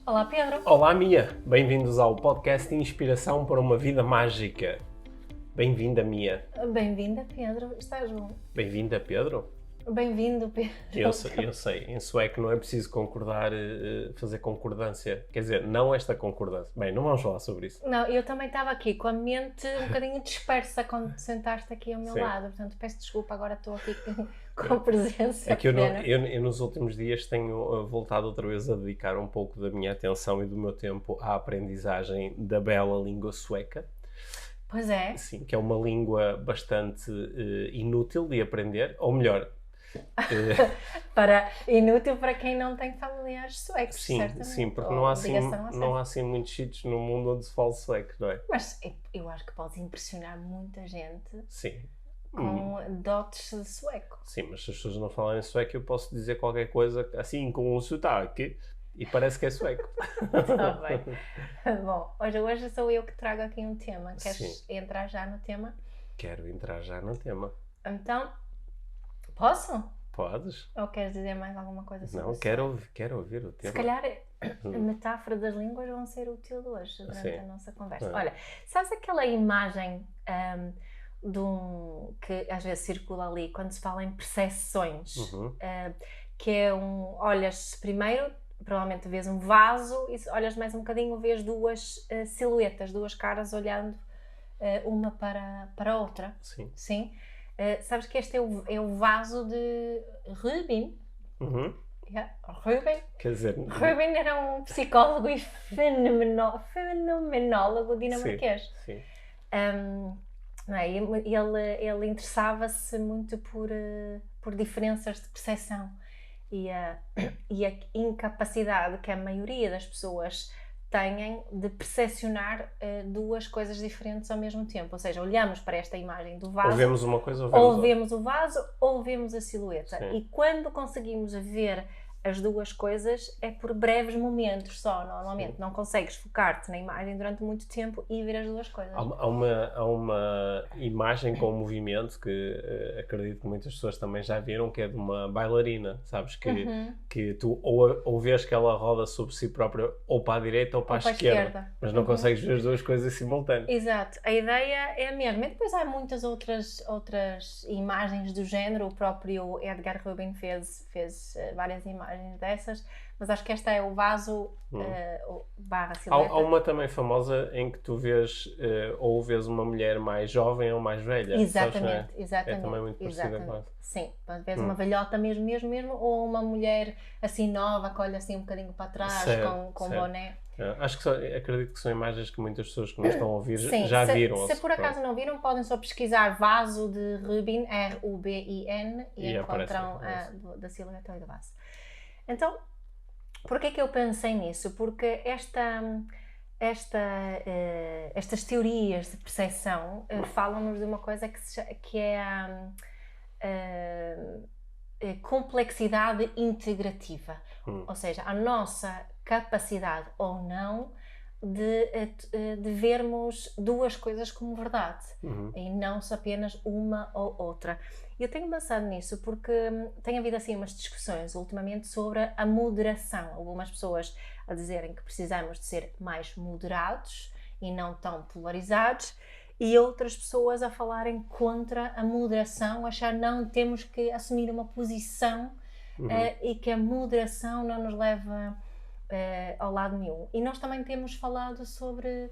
Olá, Pedro. Olá, Mia. Bem-vindos ao podcast Inspiração para uma Vida Mágica. Bem-vinda, Mia. Bem-vinda, Pedro. Estás bom? Bem-vinda, Pedro. Bem-vindo, Pedro. Eu sei. Em sueco não é preciso concordar, fazer concordância. Quer dizer, não esta concordância. Bem, não vamos falar sobre isso. Não, eu também estava aqui com a mente um bocadinho dispersa quando te sentaste aqui ao meu Sim. lado. Portanto, peço desculpa, agora estou aqui com presença. É que plena. eu nos últimos dias tenho voltado outra vez a dedicar um pouco da minha atenção e do meu tempo à aprendizagem da bela língua sueca. Pois é. Sim, que é uma língua bastante inútil de aprender, ou melhor... Inútil para quem não tem familiares suecos, certamente. Sim, porque Ou não há ligação assim muitos sítios no mundo onde se fala sueco, não é? Mas eu acho que podes impressionar muita gente Sim. com dotes de sueco. Sim, mas se as pessoas não falarem sueco, eu posso dizer qualquer coisa assim com um sotaque e parece que é sueco. Está bem. Bom, hoje sou eu que trago aqui um tema. Queres entrar já no tema? Quero entrar já no tema. Então, posso? Podes? Ou queres dizer mais alguma coisa sobre Não, isso? quero ouvir o tema. Se calhar a metáfora das línguas vão ser útil hoje durante a nossa conversa. Olha, sabes aquela imagem que às vezes circula ali quando se fala em percepções? Que é olhas primeiro, provavelmente vês um vaso e olhas mais um bocadinho, vês duas silhuetas, duas caras olhando uma para a outra. Sim. Sabes que este é o vaso de Rubin? Rubin? Quer dizer... Rubin era um psicólogo e fenomenólogo dinamarquês. Sim. Não é? Ele interessava-se muito por diferenças de percepção e a incapacidade que a maioria das pessoas têm de percepcionar duas coisas diferentes ao mesmo tempo. Ou seja, olhamos para esta imagem do vaso... Ou vemos uma coisa ou vemos o vaso ou vemos a silhueta. Sim. E quando conseguimos ver as duas coisas é por breves momentos só, normalmente. Sim. Não consegues focar-te na imagem durante muito tempo e ver as duas coisas. Há uma imagem com movimento que acredito que muitas pessoas também já viram, que é de uma bailarina, sabes? Que tu ou vês que ela roda sobre si própria ou para a direita ou para a esquerda. Mas não consegues ver as duas coisas simultâneas. Exato, a ideia é a mesma. E depois há muitas outras imagens do género. O próprio Edgar Rubin fez várias imagens dessas, mas acho que esta é o vaso barra silhueta. Há uma também famosa em que tu vês ou vês uma mulher mais jovem ou mais velha. Exatamente, sabes, exatamente. É também muito parecida com essa. Sim, vês uma velhota mesmo, ou uma mulher assim nova que olha assim um bocadinho para trás, com boné. Acho que acredito que são imagens que muitas pessoas que nos estão a ouvir já viram. Se por acaso não viram, podem só pesquisar vaso de Rubin, R-U-B-I-N, e encontram da silhueta e do vaso. Então, porquê que eu pensei nisso? Porque estas teorias de percepção falam-nos de uma coisa que é a complexidade integrativa. Ou seja, a nossa capacidade ou não de vermos duas coisas como verdade e não apenas uma ou outra. Eu tenho pensado nisso porque tem havido assim umas discussões ultimamente sobre a moderação. Algumas pessoas a dizerem que precisamos de ser mais moderados e não tão polarizados, e outras pessoas a falarem contra a moderação, achar não temos que assumir uma posição e que a moderação não nos leva ao lado nenhum. E nós também temos falado sobre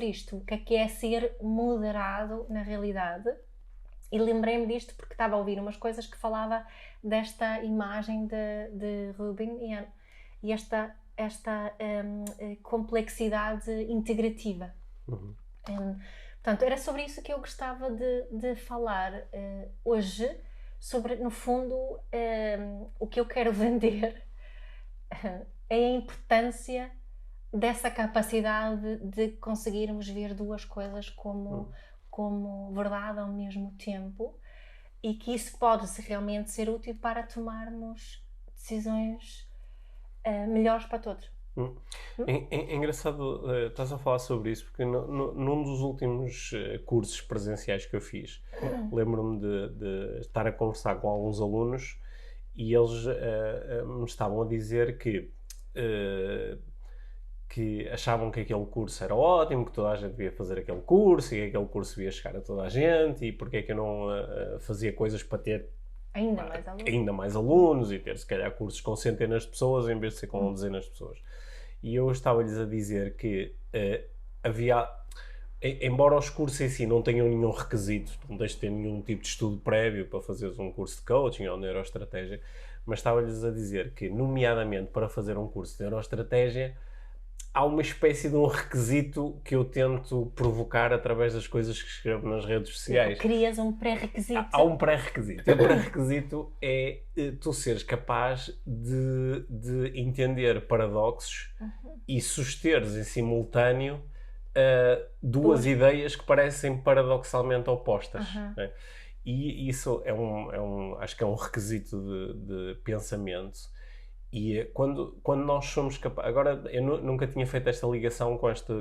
isto, o que é ser moderado na realidade. E lembrei-me disto porque estava a ouvir umas coisas que falava desta imagem de Rubin e esta complexidade integrativa. Portanto, era sobre isso que eu gostava de falar hoje, sobre, no fundo, o que eu quero vender é a importância dessa capacidade de conseguirmos ver duas coisas como verdade ao mesmo tempo, e que isso pode realmente ser útil para tomarmos decisões melhores para todos. É engraçado, estás a falar sobre isso, porque num dos últimos cursos presenciais que eu fiz, lembro-me de estar a conversar com alguns alunos e eles me estavam a dizer que achavam que aquele curso era ótimo, que toda a gente devia fazer aquele curso e que aquele curso devia chegar a toda a gente, e porque é que eu não fazia coisas para ter ainda mais alunos e ter, se calhar, cursos com centenas de pessoas em vez de ser com dezenas de pessoas. E eu estava-lhes a dizer que havia, embora os cursos em si não tenham nenhum requisito, não tens de ter nenhum tipo de estudo prévio para fazeres um curso de coaching ou neuroestratégia, mas estava-lhes a dizer que, nomeadamente para fazer um curso de neuroestratégia, há uma espécie de um requisito que eu tento provocar através das coisas que escrevo nas redes sociais. Crias um pré-requisito. Há um pré-requisito. O pré-requisito é tu seres capaz de entender paradoxos e susteres em simultâneo duas ideias que parecem paradoxalmente opostas. Né? E isso acho que é um requisito de pensamento. E quando nós somos capazes... Agora, eu nunca tinha feito esta ligação com esta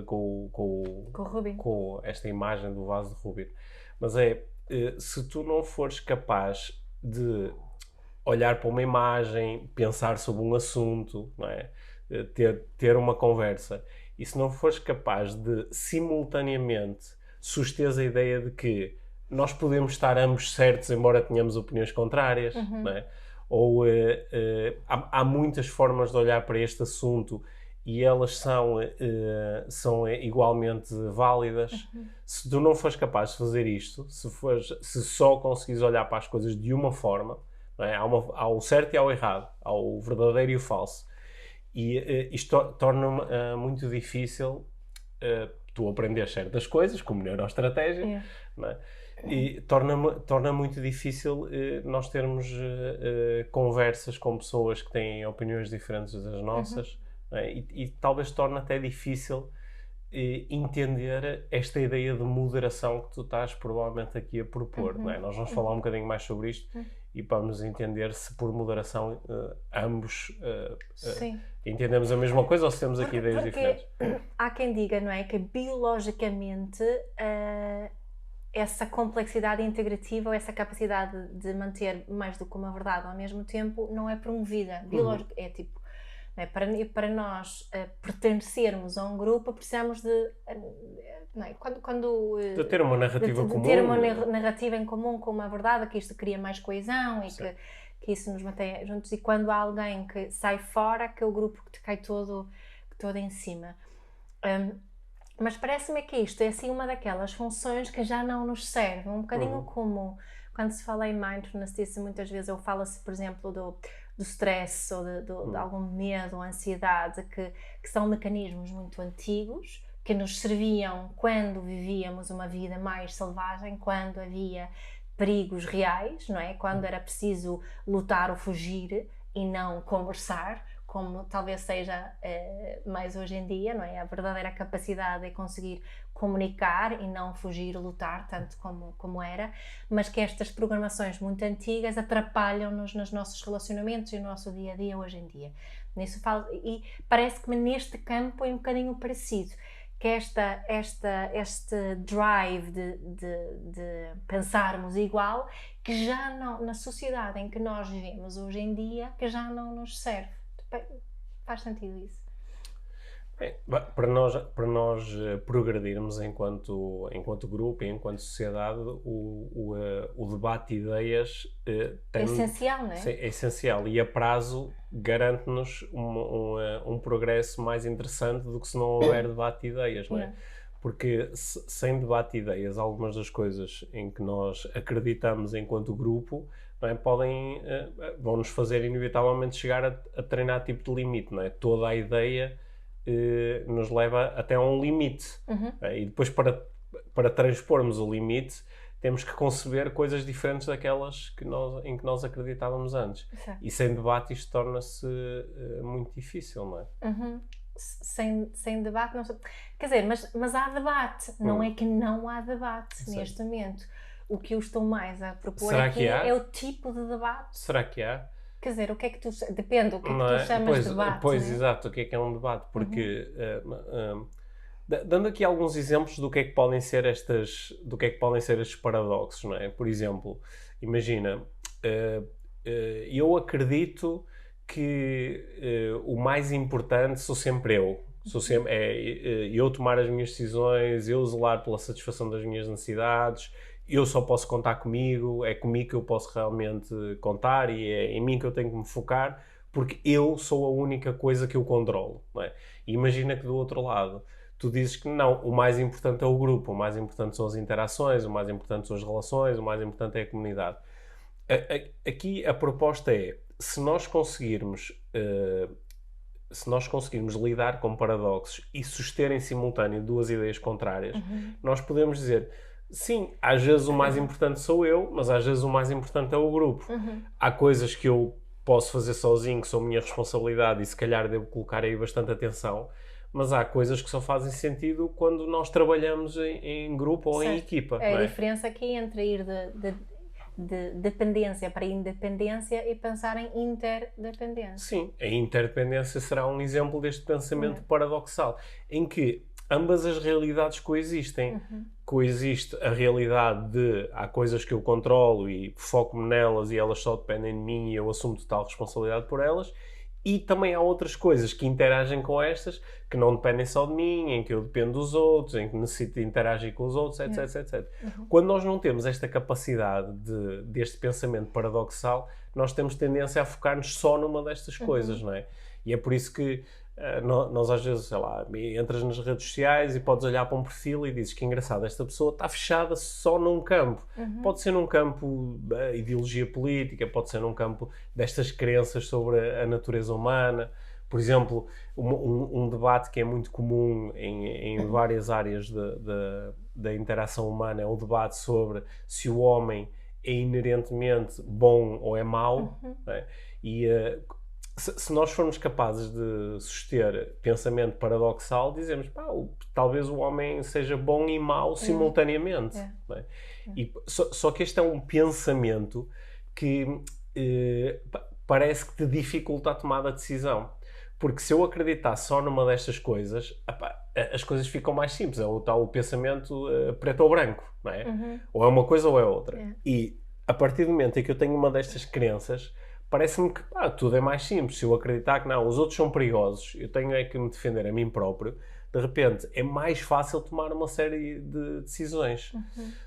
imagem do vaso de Rubin. Mas se tu não fores capaz de olhar para uma imagem, pensar sobre um assunto, não é? ter uma conversa, e se não fores capaz de, simultaneamente, susteres a ideia de que nós podemos estar ambos certos, embora tenhamos opiniões contrárias, não é? Ou há muitas formas de olhar para este assunto e elas são igualmente válidas. Se tu não fores capaz de fazer isto, se só conseguires olhar para as coisas de uma forma, não é? Há o certo e há o errado, há o verdadeiro e o falso. E isto torna muito difícil tu aprender certas coisas, como neuroestratégia, não é? E torna muito difícil nós termos conversas com pessoas que têm opiniões diferentes das nossas, né? E talvez torne até difícil entender esta ideia de moderação que tu estás provavelmente aqui a propor. Né? Nós vamos falar um bocadinho mais sobre isto e vamos entender se por moderação ambos entendemos a mesma coisa ou se temos aqui ideias diferentes. Há quem diga, não é, que biologicamente essa complexidade integrativa ou essa capacidade de manter mais do que uma verdade ao mesmo tempo não é promovida. Biológico, é tipo, não é, para nós pertencermos a um grupo precisamos de, não é, de ter uma narrativa comum. De ter uma narrativa em comum com uma verdade, que isto cria mais coesão e que isso nos mantém juntos, e quando há alguém que sai fora, que é o grupo que te cai todo em cima. Mas parece-me que isto é assim uma daquelas funções que já não nos serve, um bocadinho como quando se fala em mindfulness, disse muitas vezes, ou fala-se, por exemplo, do stress ou de algum medo ou ansiedade, que são mecanismos muito antigos, que nos serviam quando vivíamos uma vida mais selvagem, quando havia perigos reais, não é? Quando era preciso lutar ou fugir e não conversar, como talvez seja mais hoje em dia, não é? A verdadeira capacidade de conseguir comunicar e não fugir, lutar, tanto como era, mas que estas programações muito antigas atrapalham-nos nos nossos relacionamentos e no nosso dia-a-dia hoje em dia. E parece-me neste campo é um bocadinho parecido, que este drive de pensarmos igual, que já não, na sociedade em que nós vivemos hoje em dia, que já não nos serve. Faz sentido isso? Para nós progredirmos enquanto grupo e enquanto sociedade, o debate de ideias é essencial, não é? É essencial, e a prazo garante-nos um progresso mais interessante do que se não houver debate de ideias, não é? Porque sem debate de ideias, algumas das coisas em que nós acreditamos enquanto grupo, não é, vão-nos fazer inevitavelmente chegar a treinar tipo de limite, não é? Toda a ideia nos leva até a um limite. E depois para transpormos o limite temos que conceber coisas diferentes daquelas em que nós acreditávamos antes. Exato. E sem debate isto torna-se muito difícil, não é? Sem debate, não sei. Quer dizer, mas há debate, não é que não há debate neste momento. O que eu estou mais a propor aqui é o tipo de debate. Será que há? Quer dizer, o que é que tu... Depende, o que é que Não tu é? chamas de debate, Pois, não é? exato, o que é um debate? Porque, dando aqui alguns exemplos do que é que podem ser estes paradoxos, não é? Por exemplo, imagina, eu acredito que o mais importante sou sempre eu. Eu tomar as minhas decisões, eu zelar pela satisfação das minhas necessidades, eu só posso contar comigo, é comigo que eu posso realmente contar e é em mim que eu tenho que me focar, porque eu sou a única coisa que eu controlo, não é? E imagina que do outro lado tu dizes que não, o mais importante é o grupo, o mais importante são as interações, o mais importante são as relações, o mais importante é a comunidade. Aqui a proposta é, se nós conseguirmos lidar com paradoxos e suster em simultâneo duas ideias contrárias, nós podemos dizer, sim, às vezes o mais importante sou eu, mas às vezes o mais importante é o grupo. Há coisas que eu posso fazer sozinho, que são minha responsabilidade e se calhar devo colocar aí bastante atenção, mas há coisas que só fazem sentido quando nós trabalhamos em grupo ou em equipa. É não a é? diferença aqui entre ir de dependência para independência e pensar em interdependência. Sim, a interdependência será um exemplo deste pensamento paradoxal, em que ambas as realidades coexistem. Coexiste a realidade de há coisas que eu controlo e foco-me nelas e elas só dependem de mim e eu assumo total responsabilidade por elas, e também há outras coisas que interagem com estas, que não dependem só de mim, em que eu dependo dos outros, em que necessito de interagir com os outros, etc, etc. Quando nós não temos esta capacidade deste pensamento paradoxal, nós temos tendência a focar-nos só numa destas coisas, não é? E é por isso que nós às vezes, sei lá, entras nas redes sociais e podes olhar para um perfil e dizes que engraçado, esta pessoa está fechada só num campo. Pode ser num campo da ideologia política, pode ser num campo destas crenças sobre a natureza humana. Por exemplo, um debate que é muito comum em várias áreas da interação humana é o debate sobre se o homem é inerentemente bom ou é mau. Não é? E se nós formos capazes de suster pensamento paradoxal, dizemos, talvez o homem seja bom e mau simultaneamente. Não é? E, só que este é um pensamento que parece que te dificulta a tomada de decisão. Porque se eu acreditar só numa destas coisas, as coisas ficam mais simples. É o tal pensamento preto ou branco, não é? Ou é uma coisa ou é outra. E a partir do momento em que eu tenho uma destas crenças, parece-me que tudo é mais simples. Se eu acreditar que não, os outros são perigosos, eu tenho é que me defender a mim próprio, de repente é mais fácil tomar uma série de decisões.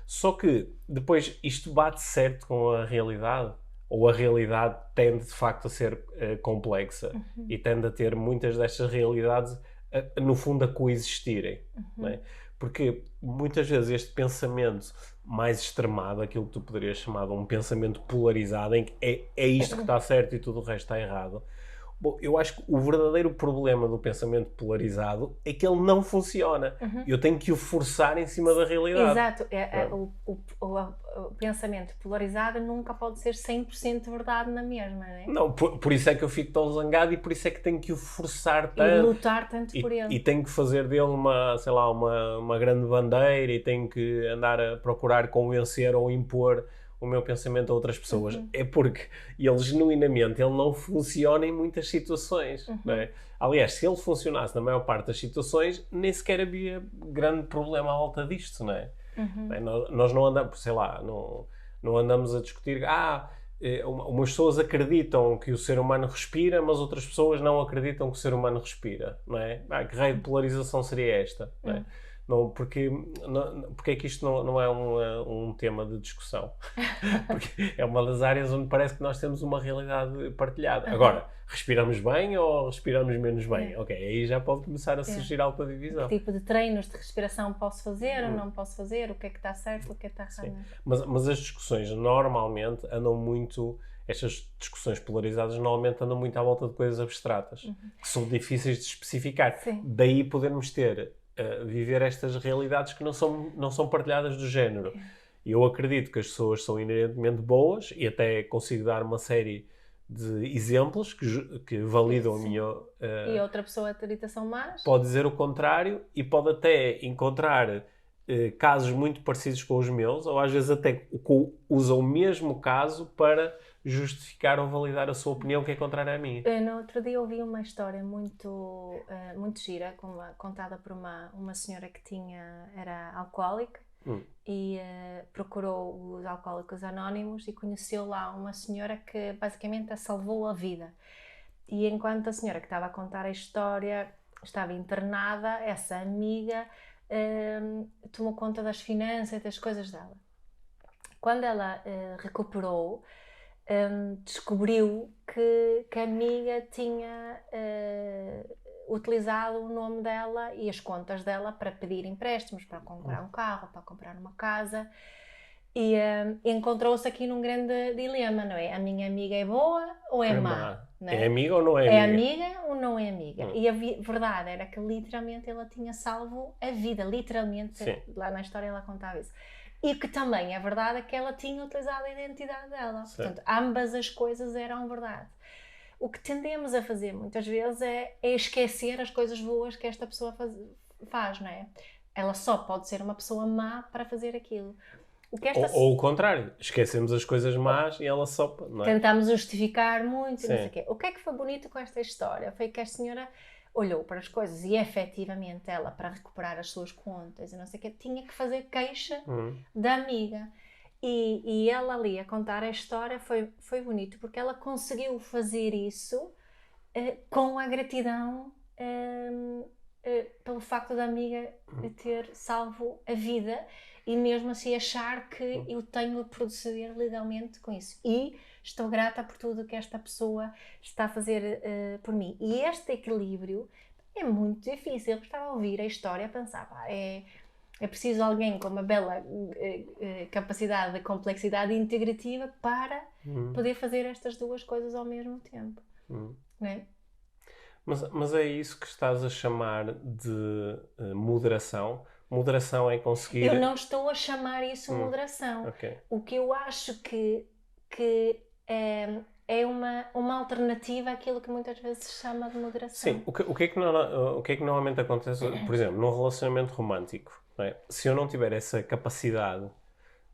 Só que depois isto bate certo com a realidade, ou a realidade tende de facto a ser complexa e tende a ter muitas destas realidades no fundo a coexistirem. Não é? Porque muitas vezes este pensamento mais extremado, aquilo que tu poderias chamar de um pensamento polarizado, em que é isto que está certo e tudo o resto está errado. Bom, eu acho que o verdadeiro problema do pensamento polarizado é que ele não funciona. Eu tenho que o forçar em cima da realidade. Exato. O pensamento polarizado nunca pode ser 100% verdade na mesma, não é? Não, por isso é que eu fico tão zangado e por isso é que tenho que o forçar tanto. E lutar tanto por ele. E tenho que fazer dele uma grande bandeira e tenho que andar a procurar convencer ou impor o meu pensamento a outras pessoas. É porque ele genuinamente não funciona em muitas situações. Não é? Aliás, se ele funcionasse na maior parte das situações, nem sequer havia grande problema à volta disto, não é? Nós não andamos, sei lá, não andamos a discutir umas pessoas acreditam que o ser humano respira, mas outras pessoas não acreditam que o ser humano respira, não é? Que raio de polarização seria esta? Não é? Não, porque é que isto não é um tema de discussão? Porque é uma das áreas onde parece que nós temos uma realidade partilhada. Agora, respiramos bem ou respiramos menos bem? Ok, aí já pode começar a surgir alta divisão. Que tipo de treinos de respiração posso fazer ou não posso fazer? O que é que está certo, o que é que está errado? Mas as discussões normalmente andam muito... Estas discussões polarizadas normalmente andam muito à volta de coisas abstratas, que são difíceis de especificar. Daí podermos viver estas realidades que não são partilhadas do género. Eu acredito que as pessoas são inerentemente boas e até consigo dar uma série de exemplos que validam a minha... e outra pessoa acredita são más? Pode dizer o contrário e pode até encontrar casos muito parecidos com os meus, ou às vezes até usa o mesmo caso para justificar ou validar a sua opinião que é contrária à minha. No outro dia ouvi uma história muito gira, contada por uma senhora que era alcoólica e procurou os Alcoólicos Anónimos e conheceu lá uma senhora que basicamente a salvou a vida. E enquanto a senhora que estava a contar a história estava internada, essa amiga tomou conta das finanças e das coisas dela. Quando ela recuperou, descobriu que a amiga tinha utilizado o nome dela e as contas dela para pedir empréstimos, para comprar um carro, para comprar uma casa, e encontrou-se aqui num grande dilema, não é? A minha amiga é boa ou é má? Não é? É amiga ou não é amiga? É amiga ou não é amiga? E a verdade era que literalmente ela tinha salvo a vida, literalmente. Sim. Lá na história ela contava isso. E que também é verdade que ela tinha utilizado a identidade dela. Sim. Portanto, ambas as coisas eram verdade. O que tendemos a fazer muitas vezes é esquecer as coisas boas que esta pessoa faz, não é? Ela só pode ser uma pessoa má para fazer aquilo. Ou o contrário, esquecemos as coisas más e ela só... Não é? Tentamos justificar muito, não sei o quê. O que é que foi bonito com esta história? Foi que a senhora olhou para as coisas e efetivamente ela, para recuperar as suas contas e não sei o quê, tinha que fazer queixa da amiga. E ela ali a contar a história foi bonito, porque ela conseguiu fazer isso com a gratidão pelo facto da amiga ter salvo a vida e mesmo assim achar que eu tenho de proceder legalmente com isso. E estou grata por tudo que esta pessoa está a fazer por mim. E este equilíbrio é muito difícil. Eu estava a ouvir a história a pensar, é preciso alguém com uma bela capacidade de complexidade integrativa para poder fazer estas duas coisas ao mesmo tempo. Não é? Mas é isso que estás a chamar de moderação? Moderação é conseguir... Eu não estou a chamar isso moderação. Okay. O que eu acho que é uma alternativa àquilo que muitas vezes se chama de moderação. Sim, o que é que normalmente acontece, por exemplo, num relacionamento romântico, não é? Se eu não tiver essa capacidade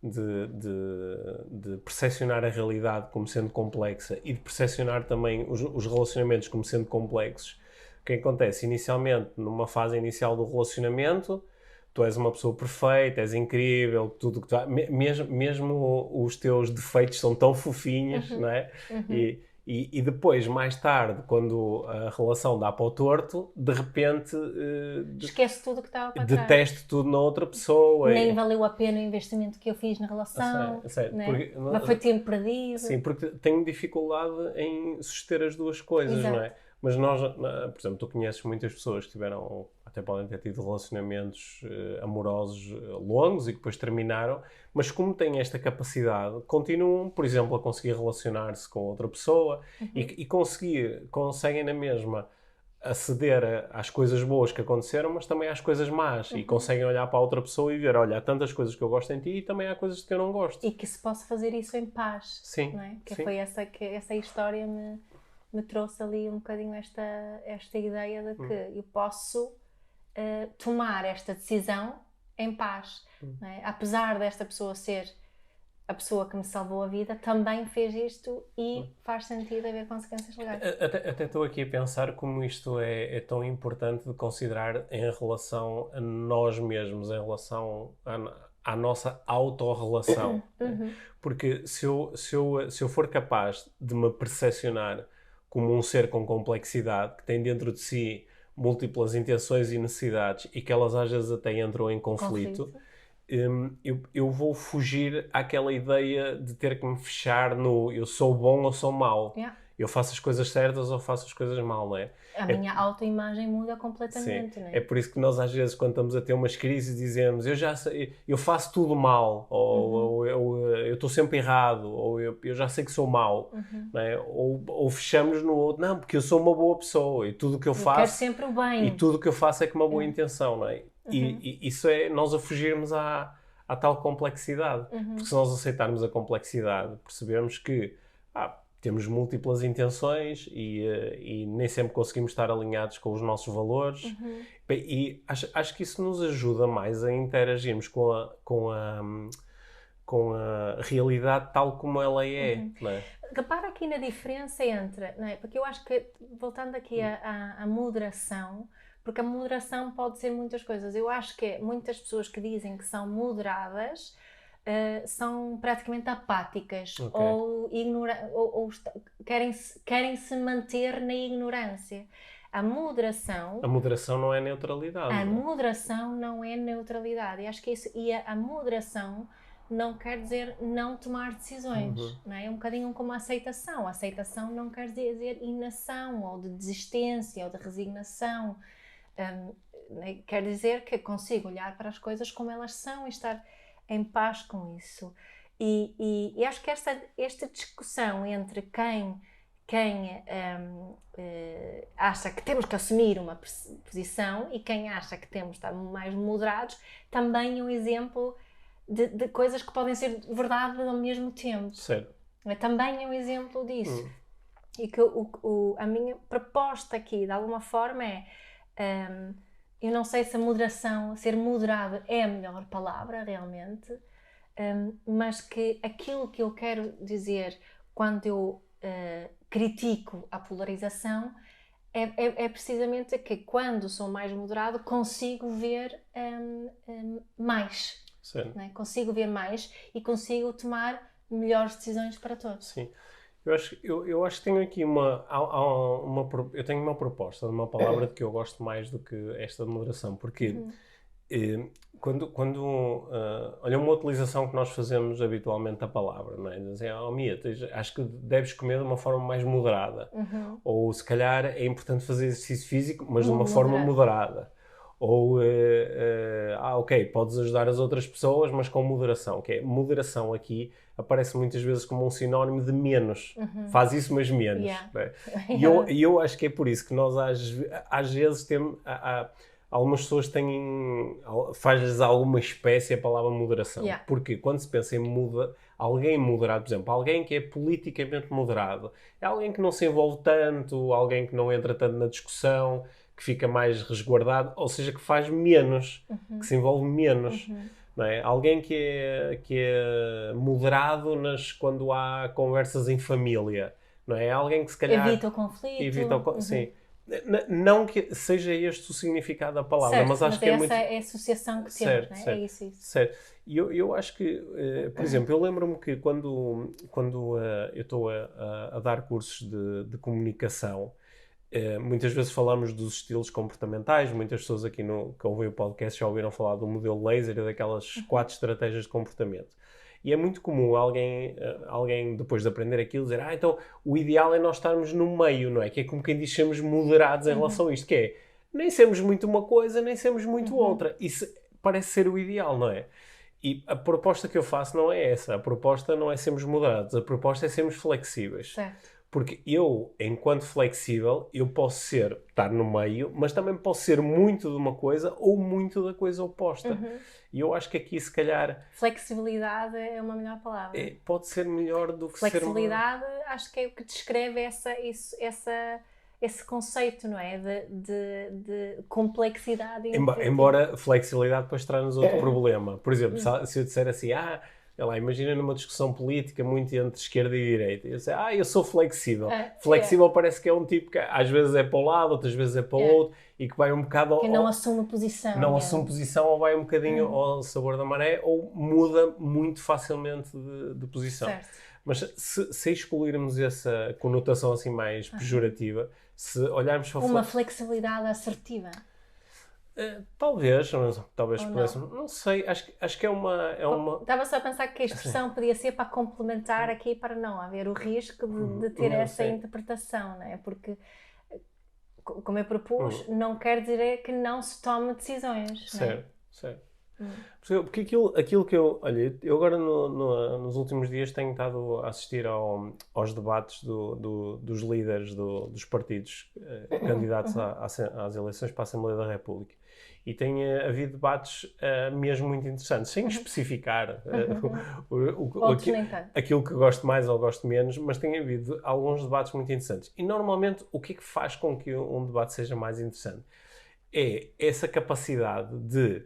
de percepcionar a realidade como sendo complexa e de percepcionar também os relacionamentos como sendo complexos, o que acontece? Inicialmente, numa fase inicial do relacionamento, tu és uma pessoa perfeita, és incrível, tudo que tu... mesmo os teus defeitos são tão fofinhos, não é? E depois, mais tarde, quando a relação dá para o torto, de repente... esquece tudo o que estava para trás. Detesto tudo na outra pessoa. Nem valeu a pena o investimento que eu fiz na relação. Sério, né? Porque, mas foi tempo perdido. Sim, porque tenho dificuldade em suster as duas coisas, exato, não é? Mas nós, por exemplo, tu conheces muitas pessoas que tiveram, até podem ter tido relacionamentos amorosos longos e que depois terminaram, mas como têm esta capacidade, continuam, por exemplo, a conseguir relacionar-se com outra pessoa e conseguem na mesma aceder às coisas boas que aconteceram, mas também às coisas más e conseguem olhar para a outra pessoa e ver, olha, há tantas coisas que eu gosto em ti e também há coisas que eu não gosto. E que se possa fazer isso em paz. Sim. Não é? Que sim. foi essa história me trouxe ali um bocadinho esta ideia de que eu posso tomar esta decisão em paz. Não é? Apesar desta pessoa ser a pessoa que me salvou a vida, também fez isto e faz sentido haver consequências legais. Até estou aqui a pensar como isto é tão importante de considerar em relação a nós mesmos, em relação à nossa autorrelação. Porque se eu for capaz de me percepcionar como um ser com complexidade, que tem dentro de si múltiplas intenções e necessidades e que elas às vezes até entram em conflito. Eu vou fugir àquela ideia de ter que me fechar no eu sou bom ou sou mau. Yeah. Eu faço as coisas certas ou faço as coisas mal, não é? A minha autoimagem muda completamente, sim. Não é? É por isso que nós às vezes quando estamos a ter umas crises dizemos eu já sei, eu faço tudo mal, ou eu estou sempre errado, ou eu já sei que sou mau, não é? Ou fechamos no outro, não, porque eu sou uma boa pessoa e tudo o que eu faço... quero sempre o bem. E tudo o que eu faço é com uma boa intenção, não é? E isso é nós a fugirmos à tal complexidade. Porque se nós aceitarmos a complexidade, percebemos que temos múltiplas intenções e nem sempre conseguimos estar alinhados com os nossos valores. E acho que isso nos ajuda mais a interagirmos com a realidade tal como ela é. Não é? Repara aqui na diferença entre, não é? Porque eu acho que, voltando aqui à moderação, porque a moderação pode ser muitas coisas. Eu acho que muitas pessoas que dizem que são moderadas são praticamente apáticas, ou querem se manter na ignorância. A moderação não é neutralidade. A moderação não é neutralidade. E acho que isso, a moderação não quer dizer não tomar decisões. Não é? É um bocadinho como a aceitação. A aceitação não quer dizer inação, ou de desistência, ou de resignação. Quer dizer que consigo olhar para as coisas como elas são e estar em paz com isso. E acho que esta discussão entre quem acha que temos que assumir uma posição e quem acha que temos de estar mais moderados, também é um exemplo de coisas que podem ser verdade ao mesmo tempo. Certo. Também é um exemplo disso. E que a minha proposta aqui, de alguma forma, é... eu não sei se a moderação, ser moderado é a melhor palavra, realmente, mas que aquilo que eu quero dizer quando eu critico a polarização é precisamente que quando sou mais moderado consigo ver mais. Não é? Consigo ver mais e consigo tomar melhores decisões para todos. Sim. Eu acho que tenho aqui eu tenho uma proposta de uma palavra que eu gosto mais do que esta de moderação, porque olha, uma utilização que nós fazemos habitualmente da palavra, não é? Dizem, Mia, acho que deves comer de uma forma mais moderada, ou se calhar é importante fazer exercício físico, mas de uma forma moderada. Ou, ok, podes ajudar as outras pessoas, mas com moderação. Que é, moderação aqui aparece muitas vezes como um sinónimo de menos. Faz isso, mas menos. Né? E eu acho que é por isso que nós às vezes temos... algumas pessoas faz-lhes alguma espécie a palavra moderação. Porque quando se pensa em alguém moderado, por exemplo, alguém que é politicamente moderado, é alguém que não se envolve tanto, alguém que não entra tanto na discussão, que fica mais resguardado, ou seja, que faz menos, que se envolve menos. Não é? Alguém que é moderado quando há conversas em família. Não é? Alguém que se calhar... Evita o conflito. Sim. Não que seja este o significado da palavra, certo, mas acho que é muito... essa é a associação que temos, não é? Certo. É isso. Certo. E eu acho que, por exemplo, eu lembro-me que quando eu estou a dar cursos de comunicação, muitas vezes falamos dos estilos comportamentais. Muitas pessoas aqui que ouvem o podcast já ouviram falar do modelo laser e daquelas 4 estratégias de comportamento. E é muito comum alguém depois de aprender aquilo dizer, então o ideal é nós estarmos no meio, não é? Que é como quem diz, sermos moderados em relação a isto, que é, nem sermos muito uma coisa, nem sermos muito outra. Isso parece ser o ideal, não é? E a proposta que eu faço não é essa. A proposta não é sermos moderados, a proposta é sermos flexíveis. Certo. Porque eu, enquanto flexível, eu posso estar no meio, mas também posso ser muito de uma coisa ou muito da coisa oposta. E eu acho que aqui, se calhar... Flexibilidade é uma melhor palavra. Pode ser melhor do que flexibilidade, acho que é o que descreve esse conceito, não é? De complexidade. Embora flexibilidade depois traz-nos outro problema. Por exemplo, se eu disser assim, imagina numa discussão política muito entre esquerda e direita. E eu sei, eu sou flexível. Flexível parece que é um tipo que às vezes é para o lado, outras vezes é para o outro, e que vai um bocado... Que não assume posição. Não assume posição, ou vai um bocadinho ao sabor da maré, ou muda muito facilmente de posição. Certo. Mas se excluirmos essa conotação assim mais pejorativa, se olharmos para... Uma flexibilidade assertiva. Talvez pudesse, não sei, acho que é uma... Estava só a pensar que a expressão podia ser para complementar aqui, para não haver o risco de ter essa interpretação, não é? Porque, como eu propus, não quer dizer que não se tome decisões. Certo. Porque aquilo que olha, eu agora nos últimos dias tenho estado a assistir aos debates dos líderes dos partidos candidatos às eleições para a Assembleia da República. e tem havido debates mesmo muito interessantes, sem especificar aquilo que gosto mais ou gosto menos, mas tem havido alguns debates muito interessantes. E normalmente o que é que faz com que um debate seja mais interessante? É essa capacidade de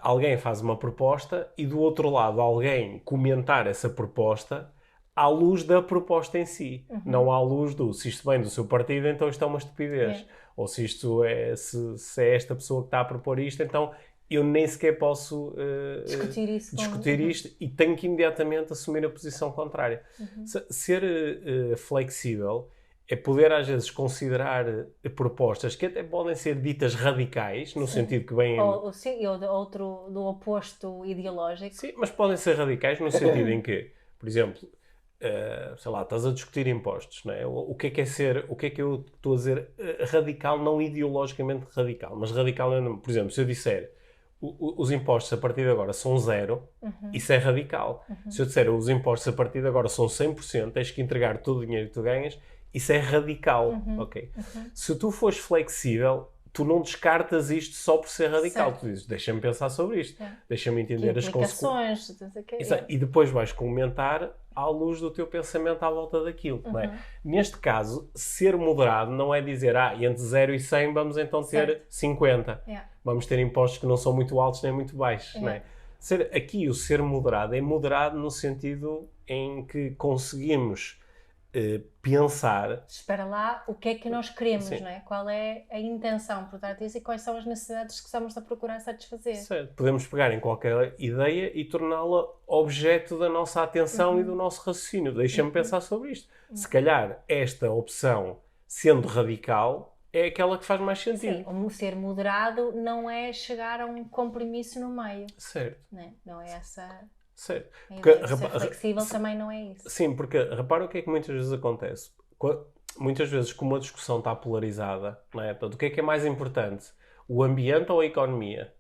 alguém faz uma proposta e do outro lado alguém comentar essa proposta à luz da proposta em si, não à luz se isto vem do seu partido, então isto é uma estupidez. Ou se isto é, se é esta pessoa que está a propor isto, então eu nem sequer posso discutir isto e tenho que imediatamente assumir a posição contrária. Ser flexível é poder às vezes considerar propostas que até podem ser ditas radicais, no sentido que vêm... Outro do oposto ideológico. Sim, mas podem ser radicais no sentido em que, por exemplo, sei lá, estás a discutir impostos, não é? O que é que eu estou a dizer radical, não ideologicamente radical, mas radical, por exemplo, se eu disser os impostos a partir de agora são 0, isso é radical. Se eu disser os impostos a partir de agora são 100%, tens que entregar todo o dinheiro que tu ganhas, isso é radical, ok? Se tu fores flexível, tu não descartas isto só por ser radical. Certo. Tu dizes, deixa-me pensar sobre isto, deixa-me entender as consequências. E depois vais comentar à luz do teu pensamento à volta daquilo. Não é? Neste caso, ser moderado não é dizer, entre 0 e 100 vamos então ter 50. Vamos ter impostos que não são muito altos nem muito baixos. Não é? Aqui o ser moderado é moderado no sentido em que conseguimos pensar... Espera lá, o que é que nós queremos, não é? Qual é a intenção por trás disso e quais são as necessidades que estamos a procurar satisfazer. Certo. Podemos pegar em qualquer ideia e torná-la objeto da nossa atenção e do nosso raciocínio. Deixa-me pensar sobre isto. Se calhar esta opção, sendo radical, é aquela que faz mais sentido. Sim, o ser moderado não é chegar a um compromisso no meio. Certo. Não é essa... Certo. Ser flexível também não é isso. Sim, porque repara o que é que muitas vezes acontece. Muitas vezes, como a discussão está polarizada, não é? Portanto, o que é mais importante? O ambiente ou a economia?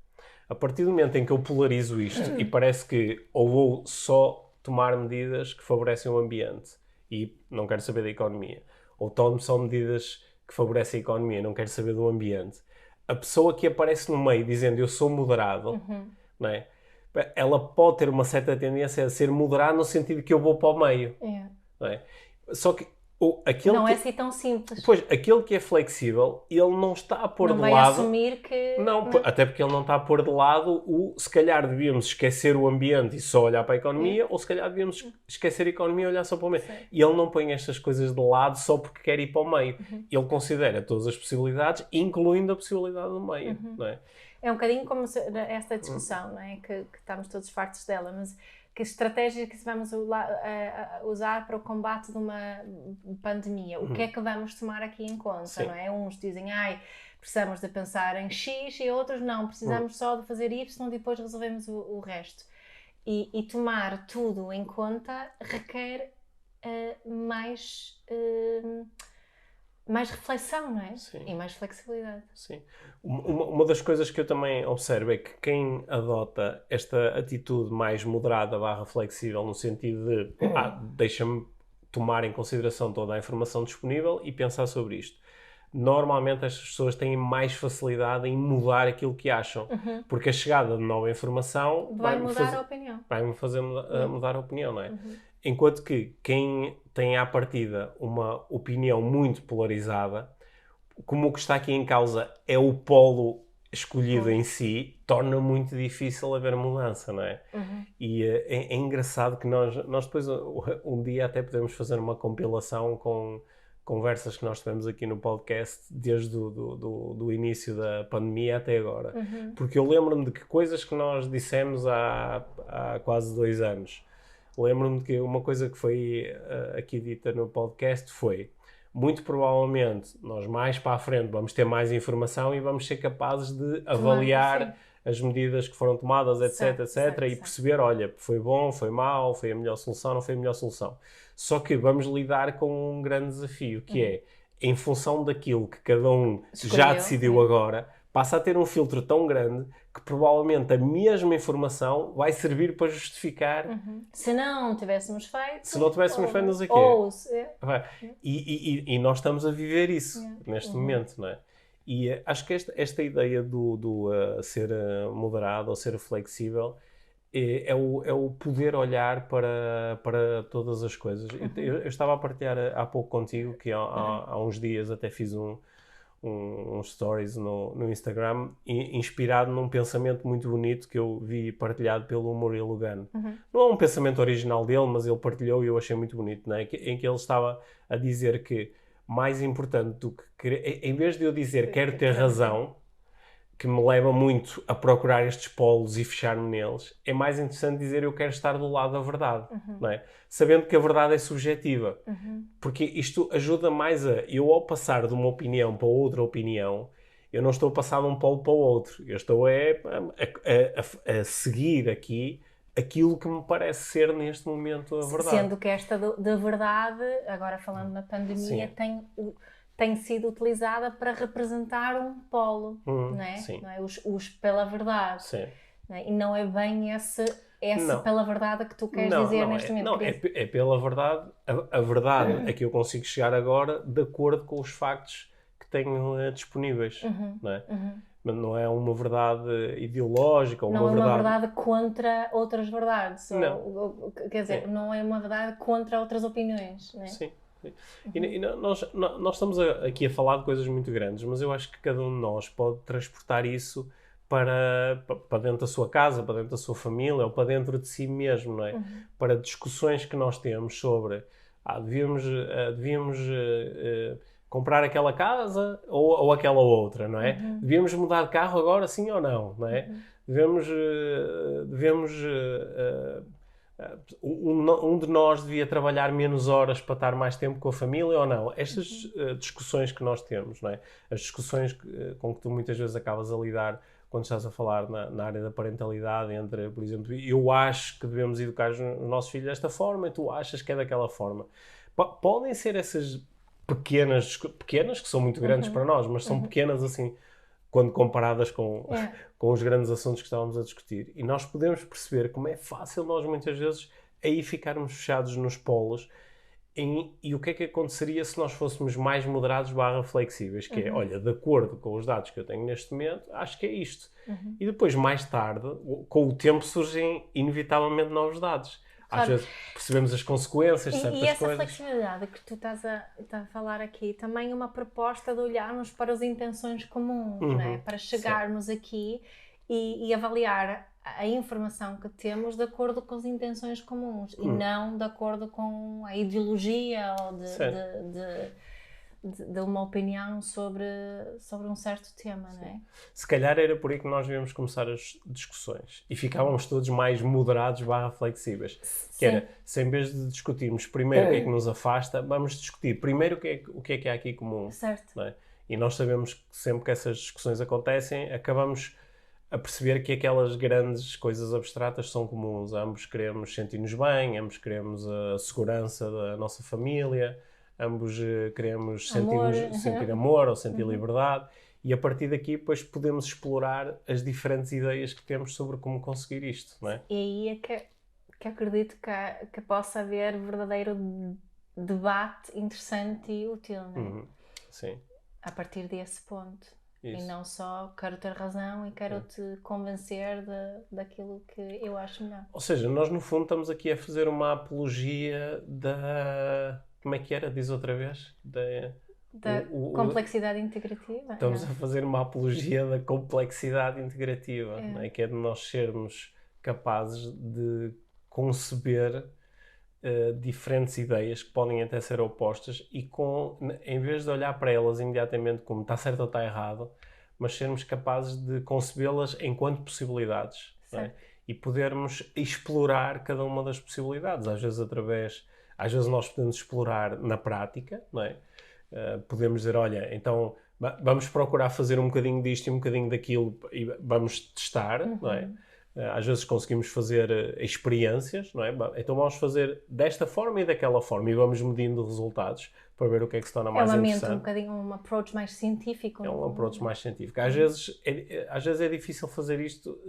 A partir do momento em que eu polarizo isto e parece que ou vou só tomar medidas que favorecem o ambiente e não quero saber da economia, ou tomo só medidas que favorecem a economia e não quero saber do ambiente, a pessoa que aparece no meio dizendo eu sou moderado, não é? Ela pode ter uma certa tendência a ser moderada no sentido que eu vou para o meio. Não é? Só que não é assim tão simples. Pois, aquele que é flexível, ele não está a pôr de lado... Não vai assumir que... Não, até porque ele não está a pôr de lado se calhar devíamos esquecer o ambiente e só olhar para a economia, ou se calhar devíamos esquecer a economia e olhar só para o meio. E ele não põe estas coisas de lado só porque quer ir para o meio. Ele considera todas as possibilidades, incluindo a possibilidade do meio. Não é? É um bocadinho como esta discussão, não é? Que estamos todos fartos dela, mas que estratégia que vamos usar para o combate de uma pandemia? O que é que vamos tomar aqui em conta, não é? Uns dizem, precisamos de pensar em X e outros não, precisamos só de fazer Y e depois resolvemos o resto. E tomar tudo em conta requer mais reflexão, não é? Sim. E mais flexibilidade. Sim. Uma das coisas que eu também observo é que quem adota esta atitude mais moderada / flexível, no sentido de deixa-me tomar em consideração toda a informação disponível e pensar sobre isto. Normalmente estas pessoas têm mais facilidade em mudar aquilo que acham, porque a chegada de nova informação vai-me fazer mudar a opinião, não é? Enquanto que quem tem à partida uma opinião muito polarizada, como o que está aqui em causa é o polo escolhido em si, torna muito difícil haver mudança, não é? E é engraçado que nós depois um dia até podemos fazer uma compilação com conversas que nós tivemos aqui no podcast desde do início da pandemia até agora. Porque eu lembro-me de que coisas que nós dissemos há quase 2 anos. Lembro-me de que uma coisa que foi aqui dita no podcast foi: muito provavelmente nós mais para a frente vamos ter mais informação e vamos ser capazes de avaliar as medidas que foram tomadas, etc, e perceber, olha, foi bom, foi mau, foi a melhor solução, não foi a melhor solução. Só que vamos lidar com um grande desafio, que é, em função daquilo que cada um já decidiu agora, passa a ter um filtro tão grande que provavelmente a mesma informação vai servir para justificar... Se não tivéssemos feito... Se não tivéssemos feito, não sei o quê. E nós estamos a viver isso neste momento, não é? E acho que esta ideia do ser moderado ou ser flexível é o poder olhar para todas as coisas. Eu estava a partilhar há pouco contigo que há uns dias até fiz uns stories no Instagram inspirado num pensamento muito bonito que eu vi partilhado pelo Murilo Gano. Não é um pensamento original dele, mas ele partilhou e eu achei muito bonito, né? Em que ele estava a dizer que mais importante do que em vez de eu dizer quero ter razão, que me leva muito a procurar estes polos e fechar-me neles, é mais interessante dizer eu quero estar do lado da verdade, não é? Sabendo que a verdade é subjetiva. Porque isto ajuda mais eu ao passar de uma opinião para outra opinião, eu não estou a passar de um polo para o outro. Eu estou a seguir aqui aquilo que me parece ser neste momento a verdade. Sendo que esta da verdade, agora falando na pandemia, tem sido utilizada para representar um polo, não é? Não é? Os pela verdade. Não é? E não é bem essa pela verdade que tu queres dizer neste momento. Não, é pela verdade. A verdade a que eu consigo chegar agora de acordo com os factos que tenho disponíveis. Não é? Mas não é uma verdade ideológica ou não é uma verdade contra outras verdades. Não. Quer dizer, não é uma verdade contra outras opiniões. Não é? Sim. E nós estamos aqui a falar de coisas muito grandes, mas eu acho que cada um de nós pode transportar isso para dentro da sua casa, para dentro da sua família ou para dentro de si mesmo, não é? Para discussões que nós temos sobre devíamos comprar aquela casa ou aquela outra, não é? Devíamos mudar de carro agora, sim ou não é? Devemos um de nós devia trabalhar menos horas para estar mais tempo com a família ou não? Estas discussões que nós temos, não é? As discussões com que tu muitas vezes acabas a lidar quando estás a falar na área da parentalidade, entre, por exemplo, eu acho que devemos educar os nossos filhos desta forma e tu achas que é daquela forma. Podem ser essas pequenas que são muito grandes para nós, mas são pequenas assim quando comparadas com os grandes assuntos que estávamos a discutir. E nós podemos perceber como é fácil nós muitas vezes aí ficarmos fechados nos polos e o que é que aconteceria se nós fôssemos mais moderados / flexíveis, que é, olha, de acordo com os dados que eu tenho neste momento, acho que é isto. E depois, mais tarde, com o tempo, surgem inevitavelmente novos dados. Claro. Às vezes percebemos as consequências de certas coisas. E essa flexibilidade que tu estás a falar aqui, também é uma proposta de olharmos para as intenções comuns, não é? Para chegarmos aqui e avaliar a informação que temos de acordo com as intenções comuns e não de acordo com a ideologia ou de uma opinião sobre um certo tema, não é? Se calhar era por aí que nós devíamos começar as discussões e ficávamos todos mais moderados / flexíveis. Que era, se em vez de discutirmos primeiro o que é que nos afasta, vamos discutir primeiro o que é há aqui comum. Certo. Não é? E nós sabemos que sempre que essas discussões acontecem, acabamos a perceber que aquelas grandes coisas abstratas são comuns. Ambos queremos sentir-nos bem, ambos queremos a segurança da nossa família, ambos queremos sentir amor ou sentir liberdade e a partir daqui depois podemos explorar as diferentes ideias que temos sobre como conseguir isto, não é? E aí é que acredito que possa haver verdadeiro debate interessante e útil, não é? Sim. A partir desse ponto. Isso. E não só quero ter razão e quero te convencer daquilo que eu acho melhor. Ou seja, nós no fundo estamos aqui a fazer uma apologia da... Como é que era? Diz outra vez? Da complexidade integrativa. Estamos a fazer uma apologia da complexidade integrativa, não é? Que é de nós sermos capazes de conceber diferentes ideias que podem até ser opostas e em vez de olhar para elas imediatamente como está certo ou está errado, mas sermos capazes de concebê-las enquanto possibilidades, não é? E podermos explorar cada uma das possibilidades, às vezes nós podemos explorar na prática, não é? Podemos dizer, olha, então vamos procurar fazer um bocadinho disto e um bocadinho daquilo e vamos testar, não é? Às vezes conseguimos fazer experiências, não é? Então vamos fazer desta forma e daquela forma e vamos medindo resultados para ver o que é que se torna mais interessante. Um bocadinho um approach mais científico. É um approach mais científico. Às vezes é difícil fazer isto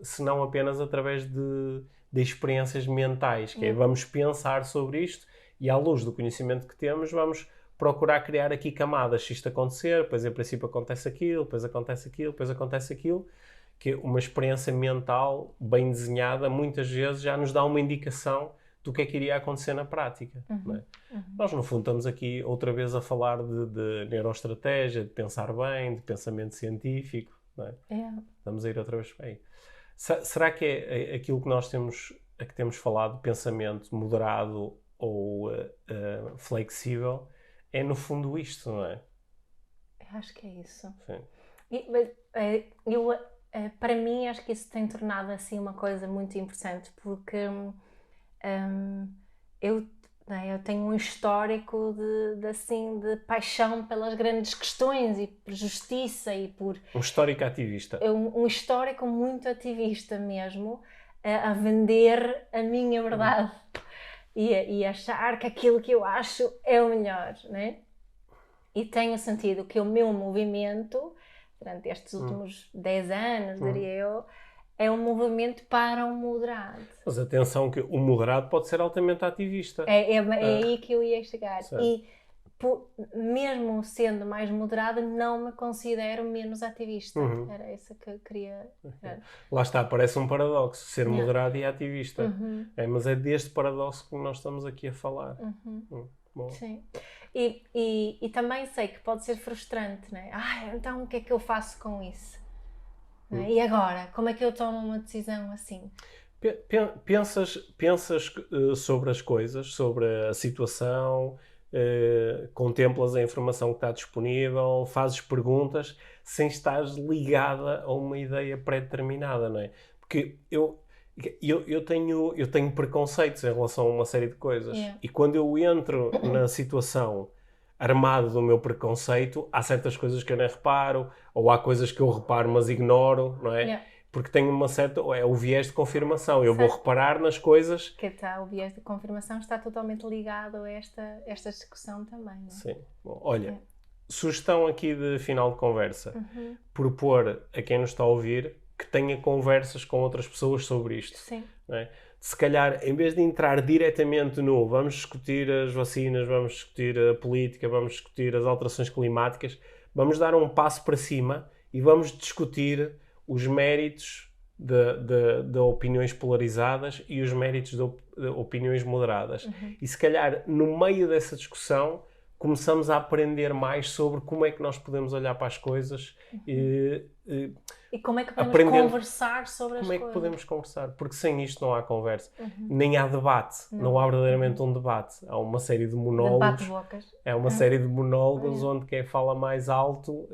se não apenas através de experiências mentais, que é vamos pensar sobre isto e à luz do conhecimento que temos vamos procurar criar aqui camadas. Se isto acontecer, depois em princípio acontece aquilo, depois acontece aquilo, depois acontece aquilo, que uma experiência mental bem desenhada muitas vezes já nos dá uma indicação do que é que iria acontecer na prática. Não é? Nós, no fundo, estamos aqui outra vez a falar de neuroestratégia, de pensar bem, de pensamento científico. Não é? Estamos a ir outra vez para aí. Será que é aquilo que nós temos falado, pensamento moderado ou flexível, é no fundo isto, não é? Eu acho que é isso. Sim. Para mim, acho que isso tem tornado assim uma coisa muito importante, porque eu tenho um histórico de paixão pelas grandes questões e por justiça e por... Um histórico ativista. Um histórico muito ativista mesmo, a vender a minha verdade e achar que aquilo que eu acho é o melhor, né? E tenho sentido que o meu movimento, durante estes últimos 10 anos, diria eu, é um movimento para um moderado. Mas atenção que o moderado pode ser altamente ativista. É aí que eu ia chegar. Certo. E mesmo sendo mais moderada, não me considero menos ativista. Era isso que eu queria... Lá está, parece um paradoxo, ser moderado e ativista. Mas é deste paradoxo que nós estamos aqui a falar. Bom. Sim. E também sei que pode ser frustrante, não é? Então o que é que eu faço com isso? E agora? Como é que eu tomo uma decisão assim? Pensas sobre as coisas, sobre a situação, contemplas a informação que está disponível, fazes perguntas sem estares ligada a uma ideia pré-determinada, não é? Porque eu tenho preconceitos em relação a uma série de coisas. E quando eu entro na situação armado do meu preconceito, há certas coisas que eu nem reparo, ou há coisas que eu reparo mas ignoro, não é? Porque tenho uma certa... É o viés de confirmação. Eu vou reparar nas coisas... O viés de confirmação está totalmente ligado a esta discussão também, não é? Sim. Bom, olha, sugestão aqui de final de conversa. Propor a quem nos está a ouvir que tenha conversas com outras pessoas sobre isto. Sim. Não é? Se calhar, em vez de entrar diretamente no vamos discutir as vacinas, vamos discutir a política, vamos discutir as alterações climáticas, vamos dar um passo para cima e vamos discutir os méritos de opiniões polarizadas e os méritos de opiniões moderadas. E se calhar, no meio dessa discussão, começamos a aprender mais sobre como é que nós podemos olhar para as coisas e como é que podemos conversar sobre as coisas. Como é que podemos conversar? Porque sem isto não há conversa. Nem há debate. Não há verdadeiramente um debate. Há uma série de monólogos. Debate-bocas. É uma série de monólogos onde quem fala mais alto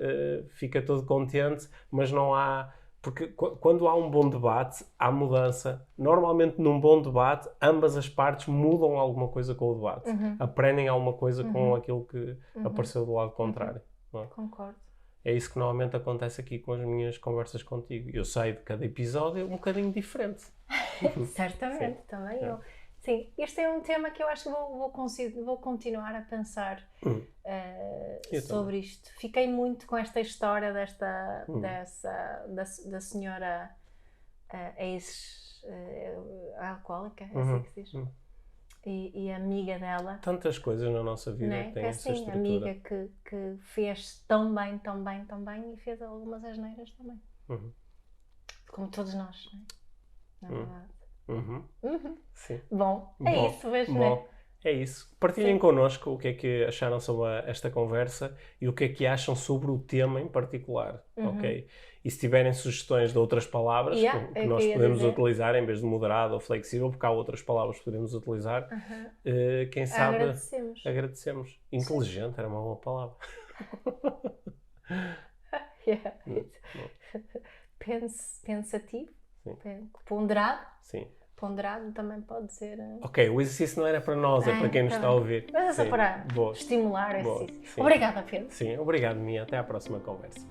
fica todo contente, mas não há... Porque quando há um bom debate, há mudança. Normalmente, num bom debate, ambas as partes mudam alguma coisa com o debate. Aprendem alguma coisa com aquilo que apareceu do lado contrário. Não é? Concordo. É isso que normalmente acontece aqui com as minhas conversas contigo. Eu saio de cada episódio um bocadinho diferente. Certamente, também eu. Sim, este é um tema que eu acho que vou continuar a pensar sobre isto. Fiquei muito com esta história da senhora ex-alcoólica, é assim que se diz? E a amiga dela. Tantas coisas na nossa vida que têm essa estrutura. Amiga que fez tão bem e fez algumas asneiras também. Como todos nós, não é? Na verdade. Sim. Bom, isso, vejo, né? É isso. Partilhem connosco o que é que acharam sobre esta conversa e o que é que acham sobre o tema em particular, ok? E se tiverem sugestões de outras palavras que nós podemos utilizar em vez de moderado ou flexível, porque há outras palavras que podemos utilizar, quem sabe... Agradecemos. Inteligente era uma boa palavra. Pensativo. Sim. Ponderado. Sim. Ponderado também pode ser... Ok, o exercício não era para nós, é para quem nos está a ouvir. Mas é só para estimular o exercício. Obrigada, Pedro. Sim, obrigado, Mia. Até à próxima conversa.